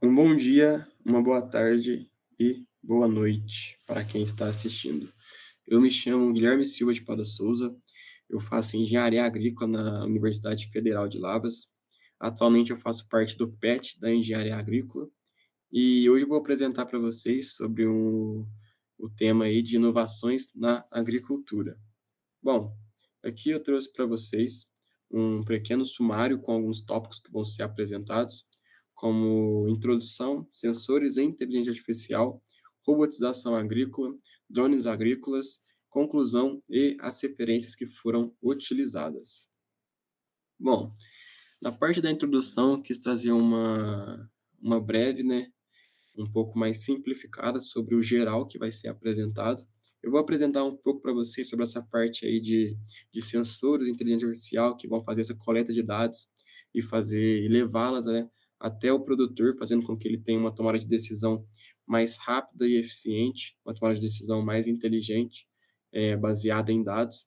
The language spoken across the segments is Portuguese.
Um bom dia, uma boa tarde e boa noite para quem está assistindo. Eu me chamo Guilherme Silva de Pada Souza, eu faço engenharia agrícola na Universidade Federal de Lavras. Atualmente eu faço parte do PET da engenharia agrícola e hoje eu vou apresentar para vocês sobre o tema aí de inovações na agricultura. Bom, aqui eu trouxe para vocês um pequeno sumário com alguns tópicos que vão ser apresentados, como introdução, sensores e inteligência artificial, robotização agrícola, drones agrícolas, conclusão e as referências que foram utilizadas. Bom, na parte da introdução, eu quis trazer uma breve, né, um pouco mais simplificada sobre o geral que vai ser apresentado. Eu vou apresentar um pouco para vocês sobre essa parte aí de sensores de inteligência artificial que vão fazer essa coleta de dados e levá-las, né, até o produtor, fazendo com que ele tenha uma tomada de decisão mais rápida e eficiente, uma tomada de decisão mais inteligente, baseada em dados.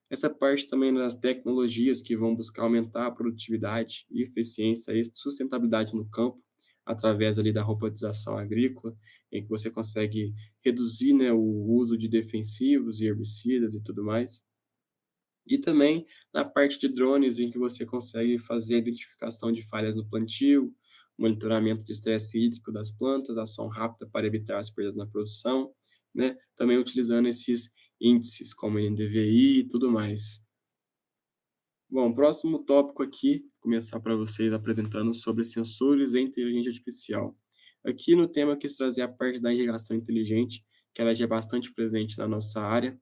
Essa parte também das tecnologias que vão buscar aumentar a produtividade e eficiência e sustentabilidade no campo, através ali da robotização agrícola, em que você consegue reduzir, né, o uso de defensivos e herbicidas e tudo mais. E também na parte de drones, em que você consegue fazer a identificação de falhas no plantio, monitoramento de estresse hídrico das plantas, ação rápida para evitar as perdas na produção, né? Também utilizando esses índices como NDVI e tudo mais. Bom, próximo tópico aqui, começar para vocês apresentando sobre sensores e inteligência artificial. Aqui no tema eu quis trazer a parte da irrigação inteligente, que ela já é bastante presente na nossa área.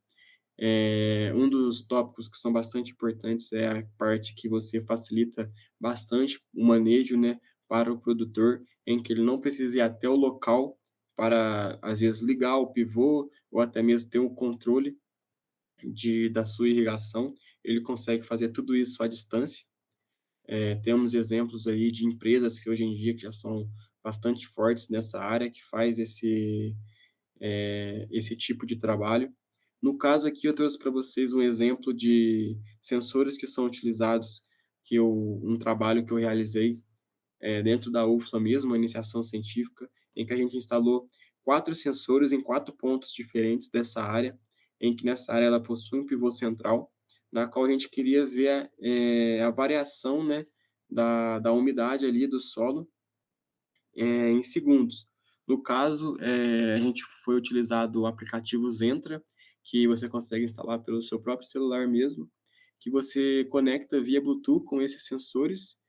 Um dos tópicos que são bastante importantes é a parte que você facilita bastante o manejo, né, para o produtor, em que ele não precisa ir até o local para, às vezes, ligar o pivô ou até mesmo ter um controle da sua irrigação, ele consegue fazer tudo isso à distância. Temos exemplos aí de empresas que hoje em dia que já são bastante fortes nessa área, que faz esse tipo de trabalho. No caso aqui, eu trouxe para vocês um exemplo de sensores que são utilizados, um trabalho que eu realizei dentro da UFLA mesmo, uma iniciação científica, em que a gente instalou 4 sensores em 4 pontos diferentes dessa área, em que nessa área ela possui um pivô central, na qual a gente queria ver a variação, né, da umidade ali do solo em segundos. No caso, a gente foi utilizado o aplicativo Zentra, que você consegue instalar pelo seu próprio celular mesmo, que você conecta via Bluetooth com esses sensores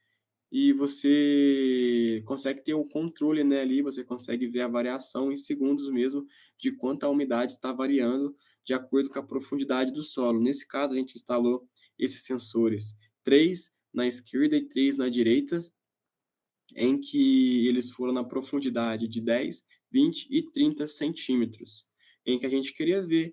e você consegue ter um controle, né, ali, você consegue ver a variação em segundos mesmo de quanto a umidade está variando de acordo com a profundidade do solo. Nesse caso, a gente instalou esses sensores, 3 na esquerda e 3 na direita, em que eles foram na profundidade de 10, 20 e 30 centímetros, em que a gente queria ver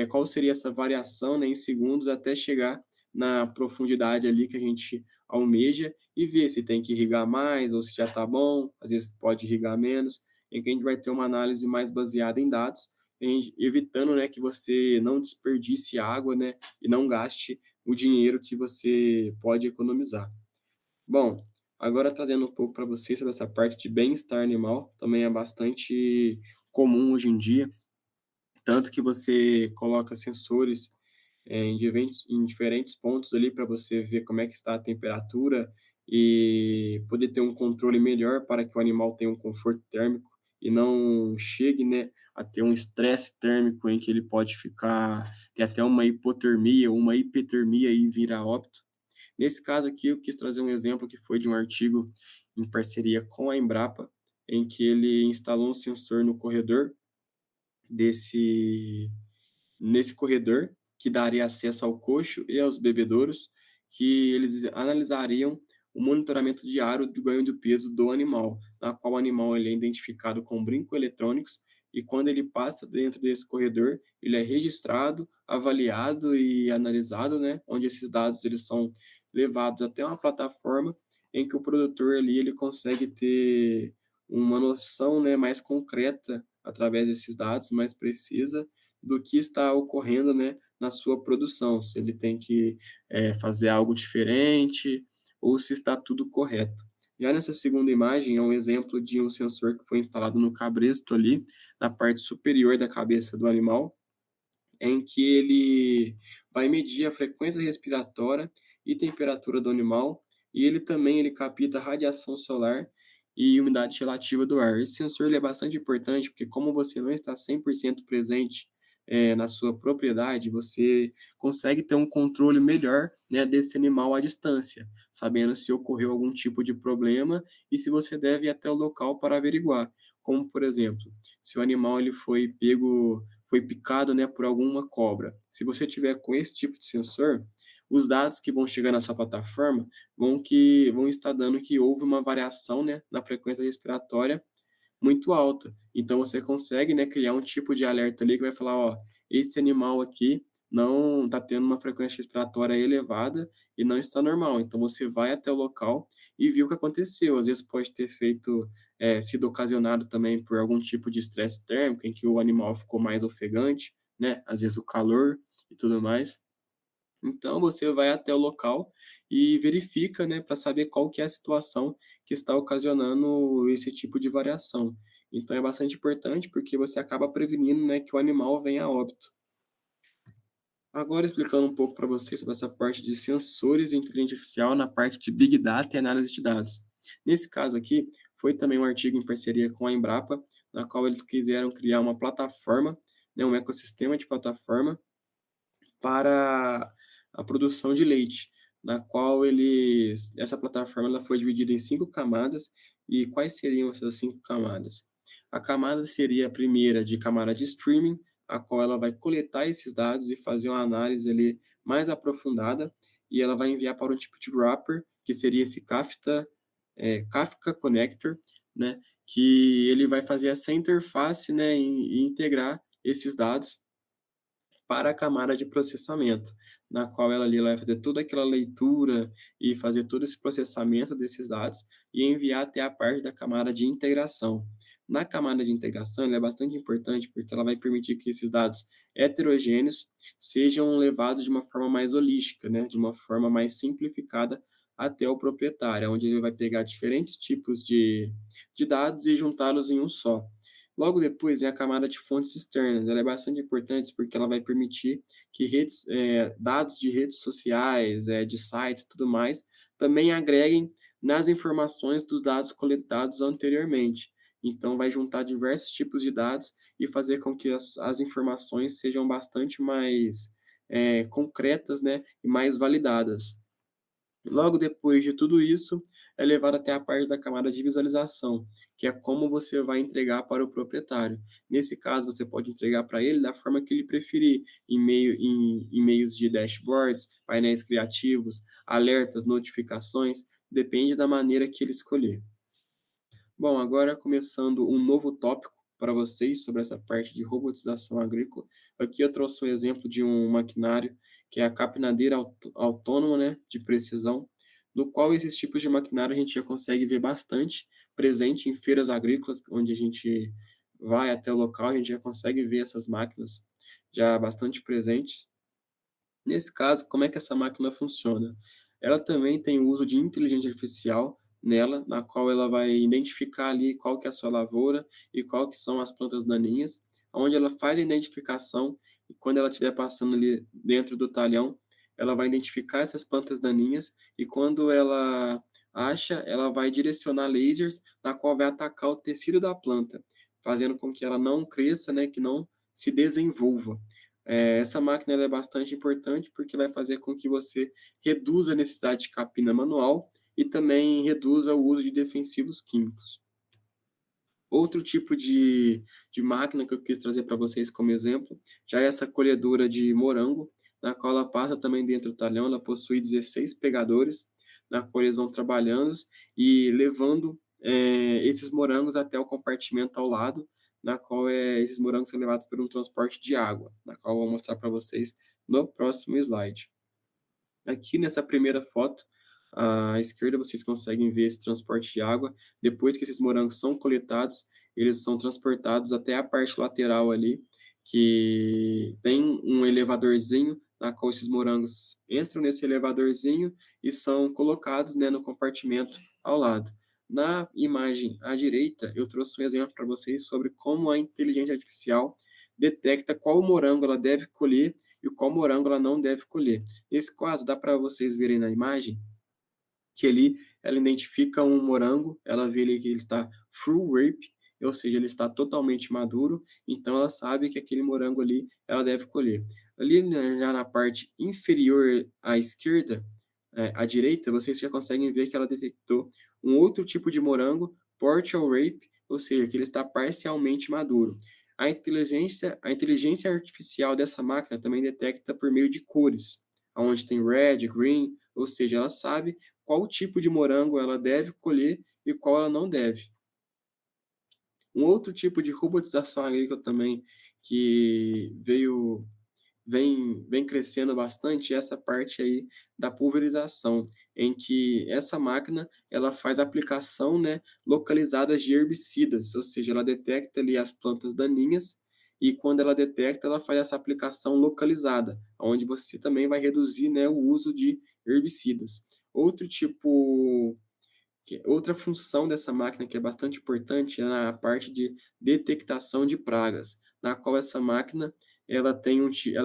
qual seria essa variação, né, em segundos até chegar na profundidade ali que a gente almeja e ver se tem que irrigar mais ou se já está bom, às vezes pode irrigar menos, em que a gente vai ter uma análise mais baseada em dados, evitando, né, que você não desperdice água, né, e não gaste o dinheiro que você pode economizar. Bom, agora trazendo um pouco para vocês sobre essa parte de bem-estar animal, também é bastante comum hoje em dia, tanto que você coloca sensores em diferentes pontos ali para você ver como é que está a temperatura e poder ter um controle melhor para que o animal tenha um conforto térmico e não chegue, né, a ter um estresse térmico em que ele pode ter até uma hipotermia ou uma hipertermia e vir a óbito. Nesse caso aqui, eu quis trazer um exemplo que foi de um artigo em parceria com a Embrapa, em que ele instalou um sensor no corredor desse nesse corredor, que daria acesso ao coxo e aos bebedouros, que eles analisariam o monitoramento diário do ganho de peso do animal, na qual o animal ele é identificado com brincoeletrônicos e quando ele passa dentro desse corredor, ele é registrado, avaliado e analisado, né, onde esses dados eles são levados até uma plataforma em que o produtor ali ele consegue ter uma noção, né, mais concreta através desses dados, mais precisa do que está ocorrendo, né, na sua produção, se ele tem que fazer algo diferente ou se está tudo correto. Já nessa segunda imagem é um exemplo de um sensor que foi instalado no cabresto ali, na parte superior da cabeça do animal, em que ele vai medir a frequência respiratória e temperatura do animal, e ele também ele capta radiação solar e umidade relativa do ar. Esse sensor ele é bastante importante, porque como você não está 100% presente, na sua propriedade, você consegue ter um controle melhor, né, desse animal à distância, sabendo se ocorreu algum tipo de problema e se você deve ir até o local para averiguar. Como, por exemplo, se o animal ele foi picado, né, por alguma cobra. Se você tiver com esse tipo de sensor, os dados que vão chegar na sua plataforma vão estar dando que houve uma variação, né, na frequência respiratória muito alta. Então você consegue, né, criar um tipo de alerta ali que vai falar: "Ó, esse animal aqui não está tendo uma frequência respiratória elevada e não está normal". Então você vai até o local e viu o que aconteceu. Às vezes pode ter sido ocasionado também por algum tipo de estresse térmico, em que o animal ficou mais ofegante, né, às vezes o calor e tudo mais. Então você vai até o local e verifica, né, para saber qual que é a situação que está ocasionando esse tipo de variação. Então é bastante importante, porque você acaba prevenindo, né, que o animal venha a óbito. Agora explicando um pouco para você sobre essa parte de sensores e inteligência artificial na parte de Big Data e análise de dados. Nesse caso aqui, foi também um artigo em parceria com a Embrapa, na qual eles quiseram criar uma plataforma, né, um ecossistema de plataforma para a produção de leite, na qual essa plataforma ela foi dividida em 5 camadas, e quais seriam essas 5 camadas? A camada seria a primeira de camada de streaming, a qual ela vai coletar esses dados e fazer uma análise ali mais aprofundada, e ela vai enviar para um tipo de wrapper, que seria esse Kafka Connector, né, que ele vai fazer essa interface, né, e integrar esses dados para a camada de processamento, na qual ela vai fazer toda aquela leitura e fazer todo esse processamento desses dados e enviar até a parte da camada de integração. Na camada de integração, ela é bastante importante, porque ela vai permitir que esses dados heterogêneos sejam levados de uma forma mais holística, né, de uma forma mais simplificada até o proprietário, onde ele vai pegar diferentes tipos de dados e juntá-los em um só. Logo depois vem a camada de fontes externas. Ela é bastante importante, porque ela vai permitir que dados de redes sociais, de sites e tudo mais, também agreguem nas informações dos dados coletados anteriormente. Então vai juntar diversos tipos de dados e fazer com que as informações sejam bastante mais, concretas, né, e mais validadas. Logo depois de tudo isso, é levado até a parte da camada de visualização, que é como você vai entregar para o proprietário. Nesse caso, você pode entregar para ele da forma que ele preferir, em meios de dashboards, painéis criativos, alertas, notificações, depende da maneira que ele escolher. Bom, agora começando um novo tópico para vocês sobre essa parte de robotização agrícola. Aqui eu trouxe um exemplo de um maquinário que é a capinadeira autônoma, né, de precisão, no qual esses tipos de maquinário a gente já consegue ver bastante presente em feiras agrícolas, onde a gente vai até o local, a gente já consegue ver essas máquinas já bastante presentes. Nesse caso, como é que essa máquina funciona? Ela também tem o uso de inteligência artificial nela, na qual ela vai identificar ali qual que é a sua lavoura e qual que são as plantas daninhas, onde ela faz a identificação e quando ela estiver passando ali dentro do talhão, ela vai identificar essas plantas daninhas e quando ela acha, ela vai direcionar lasers na qual vai atacar o tecido da planta, fazendo com que ela não cresça, né, que não se desenvolva. Essa máquina ela é bastante importante, porque vai fazer com que você reduza a necessidade de capina manual e também reduza o uso de defensivos químicos. Outro tipo de máquina que eu quis trazer para vocês como exemplo, já é essa colhedora de morango, na qual ela passa também dentro do talhão, ela possui 16 pegadores, na qual eles vão trabalhando e levando, esses morangos até o compartimento ao lado, na qual, esses morangos são levados por um transporte de água, na qual eu vou mostrar para vocês no próximo slide. Aqui nessa primeira foto, à esquerda, vocês conseguem ver esse transporte de água. Depois que esses morangos são coletados, eles são transportados até a parte lateral ali, que tem um elevadorzinho, na qual esses morangos entram nesse elevadorzinho e são colocados, né, no compartimento ao lado. Na imagem à direita, eu trouxe um exemplo para vocês sobre como a inteligência artificial detecta qual morango ela deve colher e qual morango ela não deve colher. Nesse caso, dá para vocês verem na imagem que ali ela identifica um morango, ela vê ali que ele está full ripe, ou seja, ele está totalmente maduro, então ela sabe que aquele morango ali ela deve colher. Ali, né, já na parte inferior à esquerda, à direita, vocês já conseguem ver que ela detectou um outro tipo de morango, partial ripe, ou seja, que ele está parcialmente maduro. A inteligência artificial dessa máquina também detecta por meio de cores, onde tem red, green, ou seja, ela sabe qual tipo de morango ela deve colher e qual ela não deve. Um outro tipo de robotização agrícola também que vem crescendo bastante é essa parte aí da pulverização, em que essa máquina ela faz aplicação, né, localizadas de herbicidas, ou seja, ela detecta ali as plantas daninhas e quando ela detecta, ela faz essa aplicação localizada, onde você também vai reduzir, né, o uso de herbicidas. Outro tipo outra função dessa máquina que é bastante importante é na parte de detectação de pragas, na qual essa máquina ela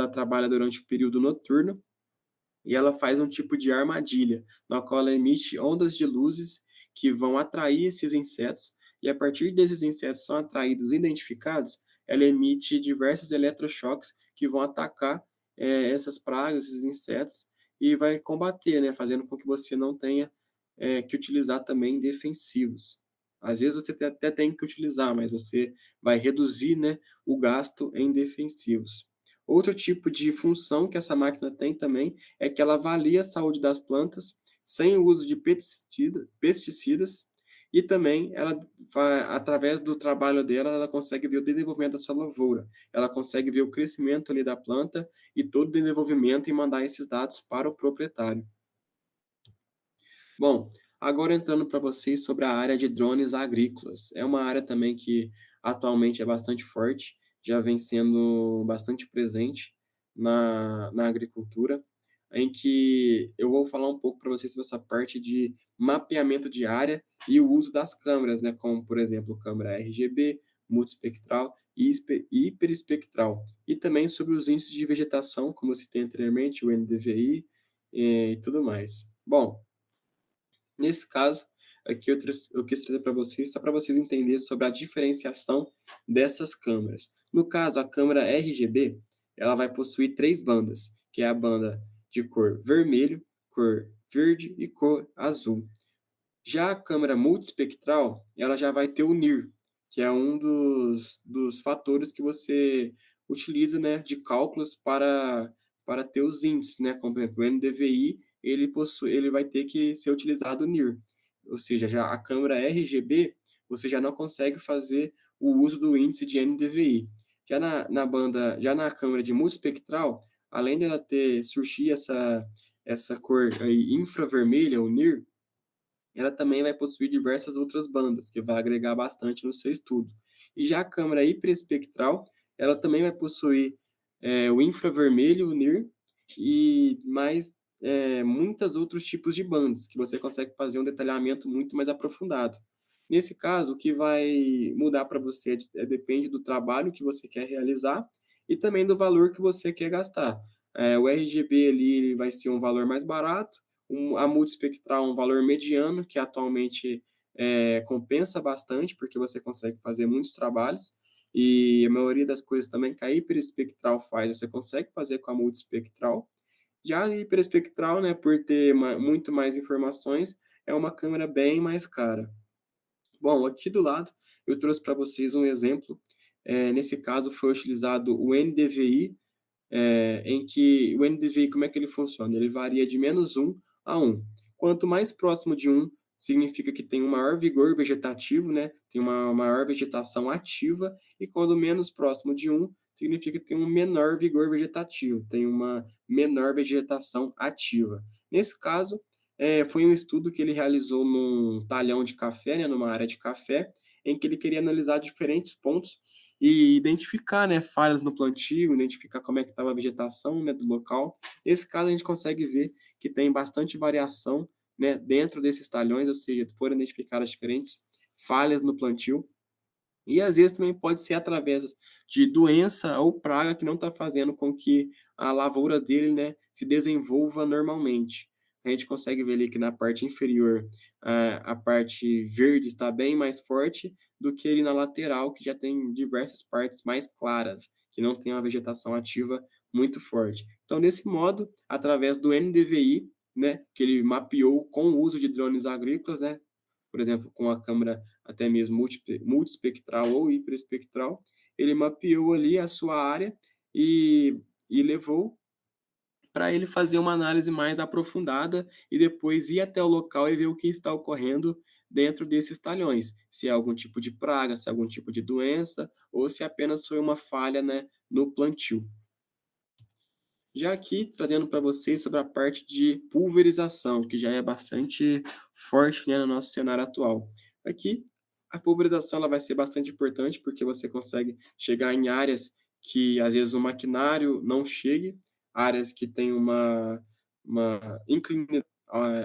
trabalha durante o período noturno e ela faz um tipo de armadilha, na qual ela emite ondas de luzes que vão atrair esses insetos, e a partir desses insetos são atraídos e identificados, ela emite diversos eletrochoques que vão atacar essas pragas, esses insetos, e vai combater, né, fazendo com que você não tenha que utilizar também defensivos. Às vezes você até tem que utilizar, mas você vai reduzir, né, o gasto em defensivos. Outro tipo de função que essa máquina tem também é que ela avalia a saúde das plantas sem o uso de pesticidas e também ela através do trabalho dela, ela consegue ver o desenvolvimento da sua lavoura, ela consegue ver o crescimento ali da planta e todo o desenvolvimento e mandar esses dados para o proprietário. Bom, agora entrando para vocês sobre a área de drones agrícolas. É uma área também que atualmente é bastante forte, já vem sendo bastante presente na agricultura, em que eu vou falar um pouco para vocês sobre essa parte de mapeamento de área e o uso das câmeras, né, como, por exemplo, câmera RGB, multispectral e hiperespectral. E também sobre os índices de vegetação, como eu citei anteriormente, o NDVI e tudo mais. Bom, nesse caso, aqui eu quis trazer para vocês, só para vocês entenderem sobre a diferenciação dessas câmeras. No caso, a câmera RGB, ela vai possuir 3 bandas, que é a banda de cor vermelho, cor verde e cor azul. Já a câmera multispectral, ela já vai ter o NIR, que é um dos fatores que você utiliza, né, de cálculos para ter os índices, né, como por exemplo, o NDVI, ele vai ter que ser utilizado o NIR. Ou seja, já a câmera RGB, você já não consegue fazer o uso do índice de NDVI. Já na câmera de multispectral, além dela surgir essa cor aí infravermelha, o NIR, ela também vai possuir diversas outras bandas, que vai agregar bastante no seu estudo. E já a câmera hiperespectral, ela também vai possuir o infravermelho, o NIR, e mais muitos outros tipos de bandas, que você consegue fazer um detalhamento muito mais aprofundado. Nesse caso, o que vai mudar para você depende do trabalho que você quer realizar e também do valor que você quer gastar. O RGB ali ele vai ser um valor mais barato, a multispectral um valor mediano, que atualmente compensa bastante, porque você consegue fazer muitos trabalhos, e a maioria das coisas também que a hiperespectral faz, você consegue fazer com a multispectral. Já a hiperespectral, né, por ter muito mais informações, é uma câmera bem mais cara. Bom, aqui do lado eu trouxe para vocês um exemplo. Nesse caso foi utilizado o NDVI, em que o NDVI, como é que ele funciona? Ele varia de -1 a 1. Quanto mais próximo de 1, significa que tem um maior vigor vegetativo, né? Tem uma maior vegetação ativa, e quando menos próximo de 1, significa que tem um menor vigor vegetativo, tem uma menor vegetação ativa. Nesse caso, foi um estudo que ele realizou num talhão de café, né, numa área de café, em que ele queria analisar diferentes pontos e identificar, né, falhas no plantio, identificar como é que estava a vegetação, né, do local. Nesse caso, a gente consegue ver que tem bastante variação né, dentro desses talhões, ou seja, foram identificadas diferentes falhas no plantio, e às vezes também pode ser através de doença ou praga que não está fazendo com que a lavoura dele, né, se desenvolva normalmente. A gente consegue ver ali que na parte inferior, a parte verde está bem mais forte do que ali na lateral, que já tem diversas partes mais claras, que não tem uma vegetação ativa muito forte. Então, desse modo, através do NDVI, né, que ele mapeou com o uso de drones agrícolas, né, por exemplo, com a câmera até mesmo multiespectral ou hiperespectral, ele mapeou ali a sua área e, e levou para ele fazer uma análise mais aprofundada e depois ir até o local e ver o que está ocorrendo dentro desses talhões, se é algum tipo de praga, se é algum tipo de doença ou se apenas foi uma falha, né, no plantio. Já aqui trazendo para vocês sobre a parte de pulverização, que já é bastante forte, né, no nosso cenário atual. Aqui, a pulverização ela vai ser bastante importante, porque você consegue chegar em áreas que às vezes o maquinário não chegue, áreas que têm uma inclinação,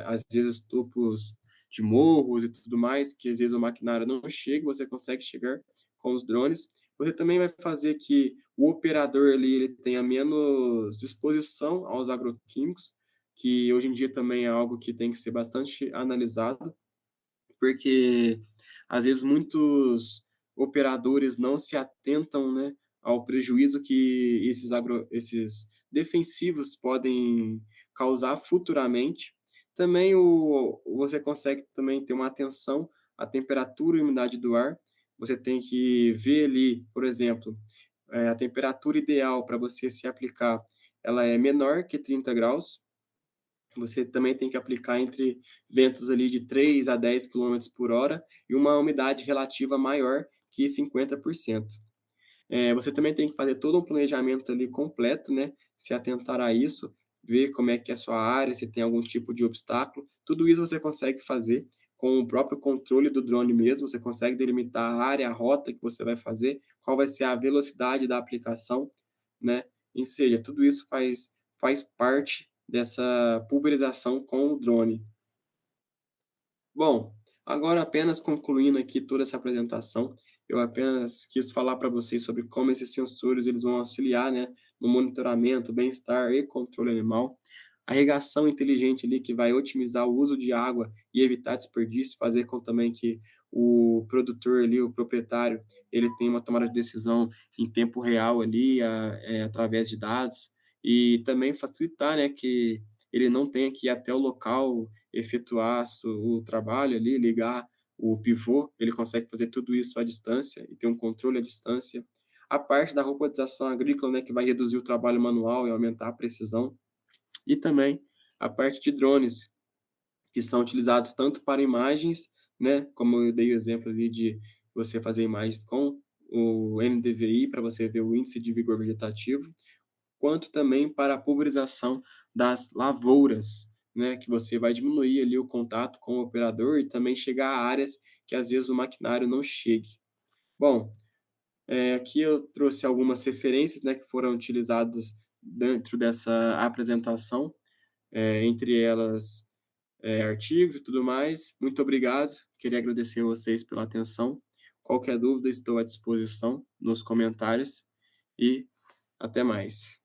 às vezes topos de morros e tudo mais, que às vezes o maquinário não chega, você consegue chegar com os drones. Você também vai fazer que o operador ali ele tenha menos exposição aos agroquímicos, que hoje em dia também é algo que tem que ser bastante analisado, porque às vezes muitos operadores não se atentam, né, ao prejuízo que esses defensivos podem causar futuramente. Também você consegue também ter uma atenção à temperatura e umidade do ar. Você tem que ver ali, por exemplo, a temperatura ideal para você se aplicar, ela é menor que 30 graus. Você também tem que aplicar entre ventos ali de 3 a 10 quilômetros por hora e uma umidade relativa maior que 50%. Você também tem que fazer todo um planejamento ali completo, né? Se atentar a isso, ver como é que é a sua área, se tem algum tipo de obstáculo. Tudo isso você consegue fazer com o próprio controle do drone mesmo. Você consegue delimitar a área, a rota que você vai fazer, qual vai ser a velocidade da aplicação, né? Ou seja, tudo isso faz parte dessa pulverização com o drone. Bom, agora apenas concluindo aqui toda essa apresentação, eu apenas quis falar para vocês sobre como esses sensores eles vão auxiliar, né, no monitoramento, bem-estar e controle animal. A irrigação inteligente ali que vai otimizar o uso de água e evitar desperdício, fazer com também que o produtor ali, o proprietário, ele tenha uma tomada de decisão em tempo real ali, através de dados, e também facilitar, né, que ele não tenha que ir até o local efetuar o trabalho ali, ligar o pivô, ele consegue fazer tudo isso à distância e ter um controle à distância. A parte da robotização agrícola, né, que vai reduzir o trabalho manual e aumentar a precisão. E também a parte de drones, que são utilizados tanto para imagens, né, como eu dei o exemplo ali de você fazer imagens com o NDVI para você ver o índice de vigor vegetativo, quanto também para a pulverização das lavouras, né, que você vai diminuir ali o contato com o operador e também chegar a áreas que às vezes o maquinário não chegue. Bom, aqui eu trouxe algumas referências, né, que foram utilizadas dentro dessa apresentação, entre elas artigos e tudo mais. Muito obrigado, queria agradecer a vocês pela atenção. Qualquer dúvida, estou à disposição nos comentários e até mais.